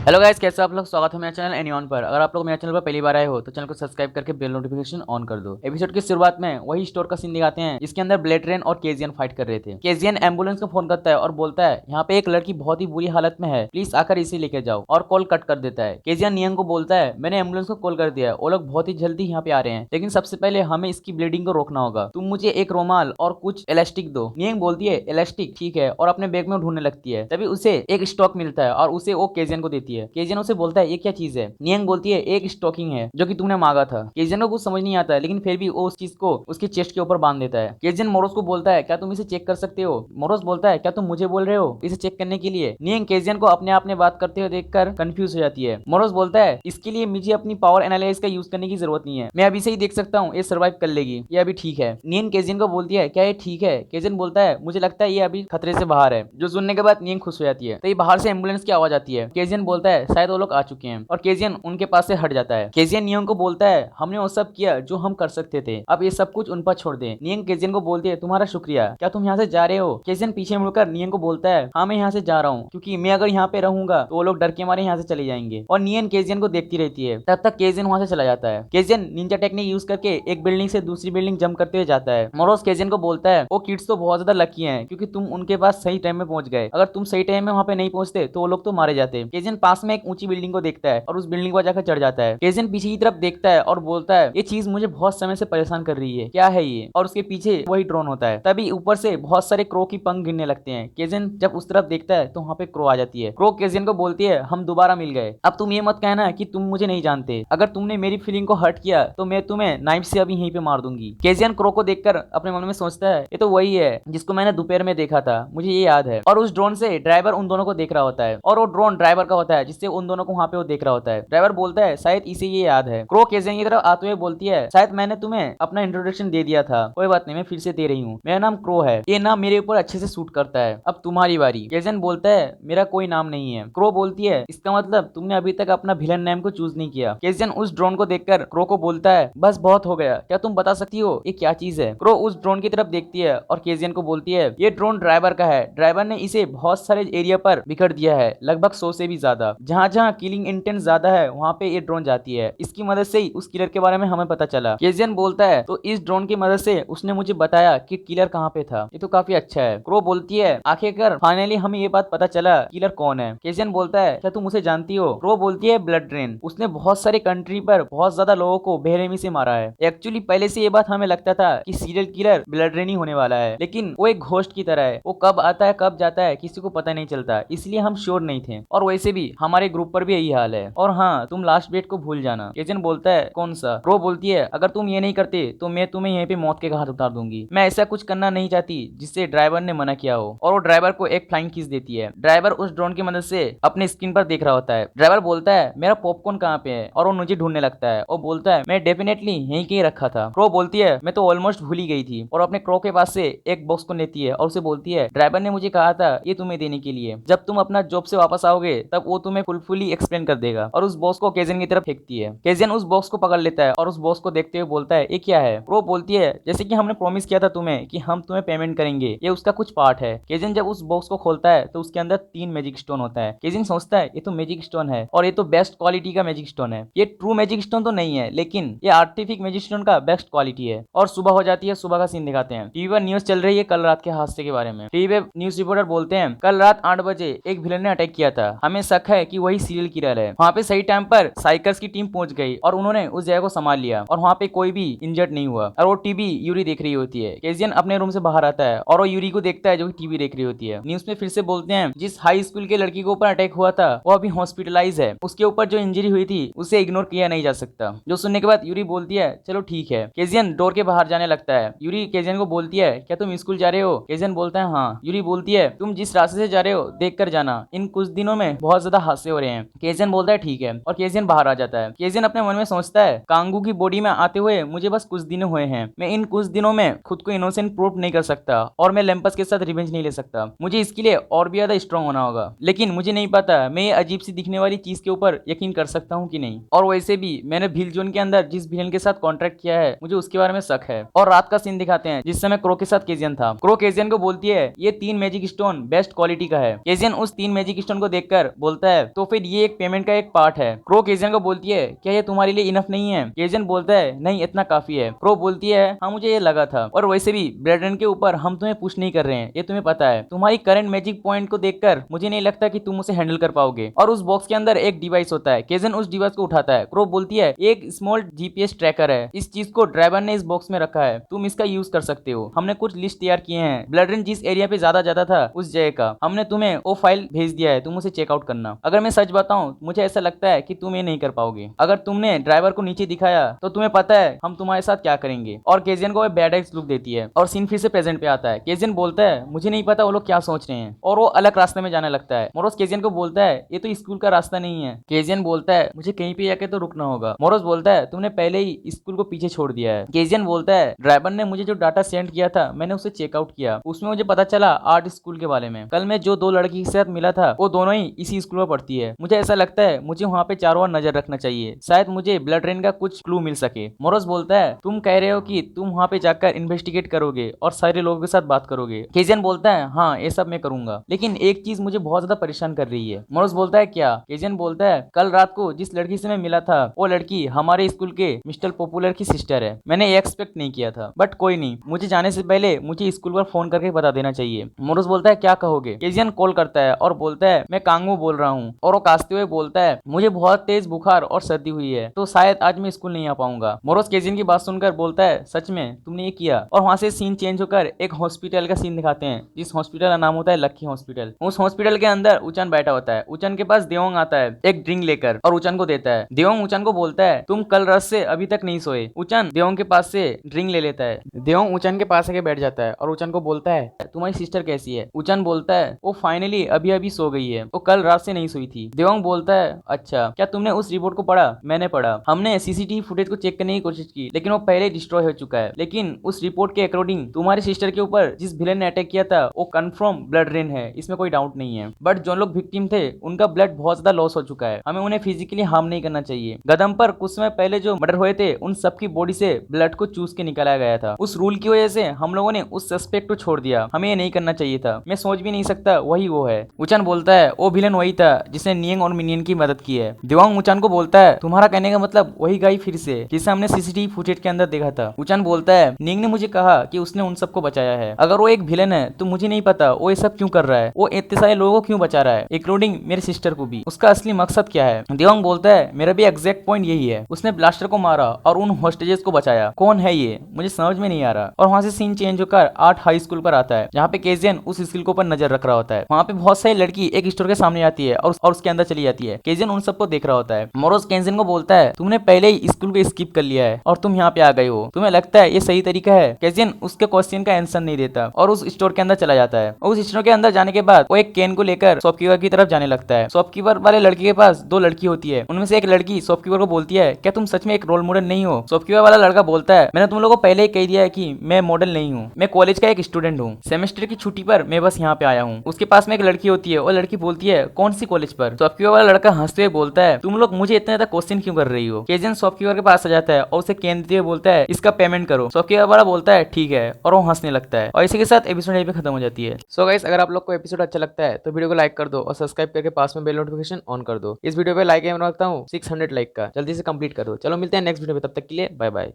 Hello guys, कैसे हो आप लोग। स्वागत है मेरे चैनल एनीऑन पर। अगर आप लोग मेरे चैनल पर पहली बार आए हो तो चैनल को सब्सक्राइब करके बेल नोटिफिकेशन ऑन कर दो। एपिसोड की शुरुआत में वही स्टोर का सीन दिखाते हैं जिसके अंदर ब्लेड ट्रेन और केजियन फाइट कर रहे थे। केजियन एम्बुलेंस को फोन करता है और बोलता है यहाँ पे एक लड़की बहुत ही बुरी हालत में है, प्लीज आकर इसे लेके जाओ, और कॉल कट कर देता है। केजियन नियंग को बोलता है मैंने एम्बुलेंस को कॉल कर दिया है, वो लोग बहुत ही जल्दी यहाँ पे आ रहे हैं, लेकिन सबसे पहले हमें इसकी ब्लीडिंग को रोकना होगा। तुम मुझे एक रोमाल और कुछ इलास्टिक दो। नियंग बोलती है इलास्टिक ठीक है, और अपने बैग में ढूंढने लगती है। तभी उसे एक स्टॉक मिलता है और उसे वो केजियन को देती है। केजियन उसे बोलता है ये क्या चीज है। नियंग बोलती है एक स्टॉकिंग है जो कि तुमने मांगा था। केजियन को कुछ समझ नहीं आता है, लेकिन फिर भी वो उस चीज को उसके चेस्ट के ऊपर बांध देता है। केजियन मोरोस को बोलता है क्या तुम इसे चेक कर सकते हो। मोरोस बोलता है क्या तुम मुझे बोल रहे हो इसे चेक करने के लिए। नियंग केजियन को अपने आप में बात करते हुए देखकर कंफ्यूज हो जाती है। मोरोस बोलता है इसके लिए मुझे अपनी पावर एनालिसिस का यूज करने की जरूरत नहीं है, मैं अभी से ही देख सकता हूँ ये सर्वाइव कर लेगी, ये अभी ठीक है। नियंग केजियन को बोलती है क्या ये ठीक है। केजियन बोलता है मुझे लगता है ये अभी खतरे से बाहर है। जो सुनने के बाद नियंग खुश हो जाती है। तो ये बाहर से एम्बुलेंस की आवाज आती है। केजियन बोलता है शायद वो लोग आ चुके हैं, और केजियन उनके पास से हट जाता है। केजियन नियंग को बोलता है हमने वो सब किया जो हम कर सकते थे, अब ये सब कुछ उन पर छोड़ दे। नियंग केजियन को बोलती है तुम्हारा शुक्रिया, क्या तुम यहाँ से जा रहे हो। केजियन पीछे मुड़कर नियंग को बोलता है हाँ मैं यहाँ से जा रहा हूँ, क्योंकि मैं अगर यहाँ पे रहूंगा तो वो लोग डर के मारे यहाँ से चले जाएंगे। और नियंग केजियन को देखती रहती है। तब तक केजियन वहां से चला जाता है। केजियन निंजा टेक्निक यूज करके एक बिल्डिंग से दूसरी बिल्डिंग जंप करते हुए जाता है। मोरोस केजियन को बोलता है वो किड्स तो बहुत ज्यादा लकी हैं, क्योंकि तुम उनके पास सही टाइम में पहुंच गए, अगर तुम सही टाइम में वहां पे नहीं पहुंचते तो वो लोग तो मारे जाते। केजियन पास में एक ऊंची बिल्डिंग को देखता है और उस बिल्डिंग पर जाकर चढ़ जाता है। केजियन पीछे की तरफ देखता है और बोलता है ये चीज मुझे बहुत समय से परेशान कर रही है, क्या है ये। और उसके पीछे वही ड्रोन होता है। तभी ऊपर से बहुत सारे क्रो की पंख गिरने लगते हैं। केजियन जब उस तरफ देखता है तो वहां पे क्रो आ जाती है। क्रो केजियन को बोलती है हम दोबारा मिल गए, अब तुम ये मत कहना कि तुम मुझे नहीं जानते, अगर तुमने मेरी फीलिंग को हर्ट किया तो मैं तुम्हें नाइफ से अभी यहीं पे मार दूंगी। केजियन क्रो को देखकर अपने मन में सोचता है ये तो वही है जिसको मैंने दोपहर में देखा था, मुझे ये याद है। और उस ड्रोन से ड्राइवर उन दोनों को देख रहा होता है, और वो ड्रोन ड्राइवर का होता है जिससे उन दोनों को वहां पे वो देख रहा होता है। ड्राइवर बोलता है शायद इसे ये याद है। क्रो केजियन की तरफ आते हुए बोलती है शायद मैंने तुम्हें अपना इंट्रोडक्शन दे दिया था, कोई बात नहीं मैं फिर से दे रही हूँ, मेरा नाम क्रो है, ये नाम मेरे ऊपर अच्छे से सूट करता है, अब तुम्हारी बारी। केजियन बोलता है मेरा कोई नाम नहीं है। क्रो बोलती है इसका मतलब तुमने अभी तक अपना विलन नेम को चूज नहीं किया। केजियन उस ड्रोन को देखकर क्रो को बोलता है बस बहुत हो गया, क्या तुम बता सकती हो ये क्या चीज है। क्रो उस ड्रोन की तरफ देखती है और केजियन को बोलती है ये ड्रोन ड्राइवर का है, ड्राइवर ने इसे बहुत सारे एरिया पर बिखर दिया है, लगभग 100 से भी ज्यादा, जहाँ जहाँ किलिंग इंटेंट ज्यादा है वहाँ पे ये ड्रोन जाती है, इसकी मदद से ही उस किलर के बारे में हमें पता चला। केजियन बोलता है तो इस ड्रोन की मदद से उसने मुझे बताया कि किलर कहाँ पे था, ये तो काफी अच्छा है। क्रो बोलती है आखिरकार फाइनली हमें ये बात पता चला किलर कौन है। केजियन बोलता है क्या तुम उसे जानती हो। क्रो बोलती है ब्लड ड्रेन, उसने बहुत सारे कंट्री पर बहुत ज्यादा लोगों को बेरहमी से मारा है। एक्चुअली पहले से ये बात हमें लगता था कि सीरियल किलर ब्लड ड्रेन ही होने वाला है, लेकिन वो एक घोस्ट की तरह है, वो कब आता है कब जाता है किसी को पता नहीं चलता, इसलिए हम श्योर नहीं थे। और वैसे भी हमारे ग्रुप पर भी यही हाल है। और हाँ तुम लास्ट डेट को भूल जाना। केजियन बोलता है कौन सा। क्रो बोलती है अगर तुम ये नहीं करते तो मैं तुम्हें यहीं पे मौत के घाट उतार दूंगी, मैं ऐसा कुछ करना नहीं चाहती जिससे ड्राइवर ने मना किया हो। और वो ड्राइवर को एक फ्लाइंग किस देती है। ड्राइवर उस ड्रोन की मदद से अपने स्क्रीन पर देख रहा होता है। ड्राइवर बोलता है मेरा पॉपकॉर्न कहाँ पे है, और वो मुझे ढूंढने लगता है। वो बोलता है मैं डेफिनेटली यहीं कहीं रखा था। क्रो बोलती है मैं तो ऑलमोस्ट भूल ही गई थी, और अपने क्रो के पास से एक बॉक्स को लेती है और उसे बोलती है ड्राइवर ने मुझे कहा था ये तुम्हें देने के लिए, जब तुम अपना जॉब से वापस आओगे तब वो तुम्हें फुलफुली एक्सप्लेन कर देगा। और उस बॉक्स को केजियन की तरफ फेंकती है। केजियन उस बॉक्स को पकड़ लेता है और उस बॉक्स को देखते हुए बोलता है ये क्या है। क्रो बोलती है जैसे कि हमने प्रॉमिस किया था तुम्हें कि हम तुम्हें पेमेंट करेंगे, ये उसका कुछ पार्ट है। केजियन जब उस बॉक्स को खोलता है तो उसके अंदर 3 मैजिक स्टोन होता है। केजियन सोचता है ये तो मैजिक स्टोन है, और ये तो बेस्ट क्वालिटी का मैजिक स्टोन है, ये ट्रू मैजिक स्टोन तो नहीं है, लेकिन ये आर्टिफिक मैजिक स्टोन का बेस्ट क्वालिटी है। और सुबह हो जाती है, सुबह का सीन दिखाते हैं। टीवी पर न्यूज चल रही है कल रात के हादसे के बारे में। टीवी पे न्यूज रिपोर्टर बोलते हैं कल रात 8 बजे एक विलन ने अटैक किया था, हमें शक है कि वही सीरियल किलर है। वहाँ पे सही टाइम पर साइकर्स की टीम पहुंच गई और उन्होंने उस जगह को संभाल लिया, और वहाँ पे कोई भी इंजर्ड नहीं हुआ। और वो टीवी यूरी देख रही होती है। केजियन अपने रूम से बाहर आता है और वो यूरी को देखता है जो कि टीवी देख रही होती है। न्यूज में फिर से बोलते हैं जिस हाई स्कूल के लड़की के ऊपर अटैक हुआ था वो अभी हॉस्पिटलाइज है, उसके ऊपर जो इंजरी हुई थी उसे इग्नोर किया नहीं जा सकता। जो सुनने के बाद यूरी बोलती है चलो ठीक है। केजियन डोर के बाहर जाने लगता है। यूरी केजियन को बोलती है क्या तुम स्कूल जा रहे हो। केजियन बोलता है हाँ। यूरी बोलती है तुम जिस रास्ते से जा रहे हो देख कर जाना, इन कुछ दिनों में बहुत ज्यादा हादसे हो रहे हैं। केजियन बोलता है ठीक है, और केजियन बाहर आ जाता है। केजियन अपने मन में सोचता है कांगू की बॉडी में आते हुए मुझे बस कुछ दिन हुए हैं, मैं इन कुछ दिनों में खुद को इनोसेंट प्रूव नहीं कर सकता, और मैं लैम्पस के साथ रिवेंज नहीं ले सकता, मुझे इसके लिए और भी ज्यादा स्ट्रॉन्ग होना होगा। लेकिन मुझे नहीं पता मैं ये अजीब सी दिखने वाली चीज के ऊपर यकीन कर सकता हूँ कि नहीं। और वैसे भी मैंने भील जोन के अंदर जिस विलेन के साथ कॉन्ट्रैक्ट किया है मुझे उसके बारे में शक है। और रात का सीन दिखाते हैं जिस समय क्रो के साथ केजियन था। क्रो केजियन को बोलती है ये 3 मैजिक स्टोन बेस्ट क्वालिटी का है। केजियन उस 3 मैजिक स्टोन को देखकर बोलता है तो फिर ये एक पेमेंट का एक पार्ट है। क्रो केजियन को बोलती है क्या ये तुम्हारे लिए इनफ नहीं है? केजियन बोलता है नहीं इतना काफी है। क्रो बोलती है हाँ मुझे ये लगा था, और वैसे भी ब्लेड के ऊपर हम तुम्हें पुश नहीं कर रहे हैं, ये तुम्हें पता है। तुम्हारी करंट मैजिक पॉइंट को देखकर मुझे नहीं लगता कि तुम उसे हैंडल कर पाओगे। और उस बॉक्स के अंदर एक डिवाइस होता है। केजियन उस डिवाइस को उठाता है। क्रो बोलती है एक स्मॉल जीपीएस ट्रैकर है, इस चीज को ड्राइवर ने इस बॉक्स में रखा है, तुम इसका यूज कर सकते हो। हमने कुछ लिस्ट तैयार किए हैं, ब्लड जिस एरिया पे ज्यादा ज्यादा था उस जगह का, हमने तुम्हें वो फाइल भेज दिया है, तुम उसे चेकआउट करना। अगर मैं सच बताऊं मुझे ऐसा लगता है कि तुम ये नहीं कर पाओगे। अगर तुमने ड्राइवर को नीचे दिखाया तो तुम्हें पता है हम तुम्हारे साथ क्या करेंगे। और केजियन को बैड एक्स लुक देती है और सीन फिर से प्रेजेंट पे आता है। केजियन बोलता है मुझे नहीं पता वो लोग क्या सोच रहे हैं, और वो अलग रास्ते में जाने लगता है। मोरोस केजियन को बोलता है ये तो स्कूल का रास्ता नहीं है। केजियन बोलता है मुझे कहीं पे जाके तो रुकना होगा। मोरोस बोलता है तुमने पहले ही स्कूल को पीछे छोड़ दिया है। केजियन बोलता है ड्राइवर ने मुझे जो डाटा सेंड किया था मैंने उसे चेकआउट किया, उसमें मुझे पता चला आर्ट स्कूल के बारे में। कल मैं जो दो लड़की के साथ मिला था वो दोनों ही इसी स्कूल में पढ़ती है। मुझे ऐसा लगता है मुझे वहाँ पे चारों ओर नजर रखना चाहिए, शायद मुझे ब्लड रेन का कुछ क्लू मिल सके। मोरोस बोलता है तुम कह रहे हो कि तुम वहाँ पे जाकर इन्वेस्टिगेट करोगे और सारे लोगों के साथ बात करोगे। केजियन बोलता है हाँ ये सब मैं करूंगा, लेकिन एक चीज मुझे बहुत ज्यादा परेशान कर रही है। मोरोस बोलता है क्या? केजियन बोलता है कल रात को जिस लड़की से मैं मिला था वो लड़की हमारे स्कूल के मिस्टर पॉपुलर की सिस्टर है। मैंने ये एक्सपेक्ट नहीं किया था, बट कोई नहीं, मुझे जाने से पहले मुझे स्कूल पर फोन करके बता देना चाहिए। मोरोस बोलता है क्या कहोगे? केजियन कॉल करता है और बोलता है मैं कांगू बोल रहा हूँ, और वो कांसते हुए बोलता है मुझे बहुत तेज बुखार और सर्दी हुई है तो शायद आज मैं स्कूल नहीं आ पाऊंगा। मोरोस केजियन की बात सुनकर बोलता है सच में तुमने ये किया? और वहां से सीन चेंज होकर एक हॉस्पिटल का सीन दिखाते हैं, जिस हॉस्पिटल का नाम होता है लकी हॉस्पिटल। उस हॉस्पिटल के अंदर उचान बैठा होता है। उचान के पास देवोंग आता है एक ड्रिंक लेकर और उचान को देता है। देवोंग उचान को बोलता है तुम कल रात से अभी तक नहीं सोए। उचान देवोंग के पास से ड्रिंक ले लेता है। देवोंग उचान के पास आके बैठ जाता है और उचान को बोलता है तुम्हारी सिस्टर कैसी है? उचान बोलता है वो फाइनली अभी अभी सो गई है, वो कल रात से नहीं सोई थी। देवोंग बोलता है अच्छा क्या तुमने उस रिपोर्ट को पढ़ा? मैंने पढ़ा। हमने सीसीटीवी फुटेज को चेक करने की कोशिश की लेकिन वो पहले डिस्ट्रॉय हो चुका है। लेकिन उस रिपोर्ट के अकॉर्डिंग तुम्हारी सिस्टर के ऊपर जिस विलेन ने अटैक किया था वो कंफर्म ब्लड रेन है, इसमें कोई डाउट नहीं है। बट जो लोग विक्टिम थे उनका ब्लड बहुत ज्यादा लॉस हो चुका है, हमें उन्हें फिजिकली हार्म नहीं करना चाहिए। गदम पर कुछ समय पहले जो मर्डर हुए थे उन सबकी बॉडी से ब्लड को चूस के निकाला गया था। उस रूल की वजह से हम लोगों ने उस सस्पेक्ट को छोड़ दिया, हमें ये नहीं करना चाहिए था। मैं सोच भी नहीं सकता वही वो है। उचान बोलता है वो विलेन वही था जिसने नियंग और मिनियन की मदद की है। दिवांग उचान को बोलता है तुम्हारा कहने का मतलब वही गाय फिर से जिसे हमने सीसीटीवी फुटेज के अंदर देखा था। उचान बोलता है नियंग ने मुझे कहा कि उसने उन सबको बचाया है, अगर वो एक विलेन है तो मुझे नहीं पता वो ये सब क्यों कर रहा है, वो इतने सारे लोगों को क्यों बचा रहा है इंक्लूडिंग मेरे सिस्टर को भी, उसका असली मकसद क्या है? दिवांग बोलता है मेरा भी एग्जैक्ट पॉइंट यही है, उसने ब्लास्टर को मारा और उन होस्टेजेस को बचाया। कौन है ये मुझे समझ में नहीं आ रहा। और वहां से सीन चेंज होकर आर्ट हाई स्कूल पर आता है जहाँ पे केजियन उस स्किल को ऊपर नजर रख रहा होता है। वहाँ पे बहुत सारी लड़की एक स्टोर के सामने आती है और उसके अंदर चली जाती है। केजियन उन सबको देख रहा होता है। मोरोस केजियन को बोलता है तुमने पहले ही स्कूल को स्किप कर लिया है और तुम यहाँ पे आ गए हो, तुम्हें लगता है ये सही तरीका है? केजियन उसके क्वेश्चन का आंसर नहीं देता और उस स्टोर के अंदर चला जाता है। उस स्टोर के अंदर जाने के बाद वो एक कैन को लेकर शॉपकीपर की तरफ जाने लगता है। शॉपकीपर वाले लड़के के पास दो लड़की होती है, उनमें से एक लड़की शॉपकीपर को बोलती है क्या तुम सच में एक रोल मॉडल नहीं हो? शॉपकीपर वाला लड़का बोलता है मैंने तुम लोगों को पहले ही कह दिया है कि मैं मॉडल नहीं हूँ, मैं कॉलेज का एक स्टूडेंट हूँ, सेमेस्टर की छुट्टी पर मैं बस यहाँ पे आया हूँ। उसके पास में एक लड़की होती है और लड़की बोलती है कौन सी कॉलेज पर? शॉपकीपर वाला लड़का हंसते हुए बोलता है तुम लोग मुझे इतना ज्यादा क्वेश्चन क्यों कर रही हो? केजियन शॉपकीपर के पास आ जाता है और उसे कैन देते हुए बोलता है इसका पेमेंट करो। शॉपकीपर वाला बोलता है ठीक है और वो हंसने लगता है और इसी के साथ एपिसोड यहीं पे खत्म हो जाती है। सो गाइस अगर आप लोग को एपिसोड अच्छा लगता है तो वीडियो को लाइक कर दो और सब्सक्राइब करके पास में बेल नोटिफिकेशन ऑन कर दो। इस वीडियो पे लाइक एम रखता हूँ 600 लाइक का, जल्दी से कंप्लीट कर दो। चलो मिलते हैं नेक्स्ट वीडियो में, तब तक के लिए बाय बाय।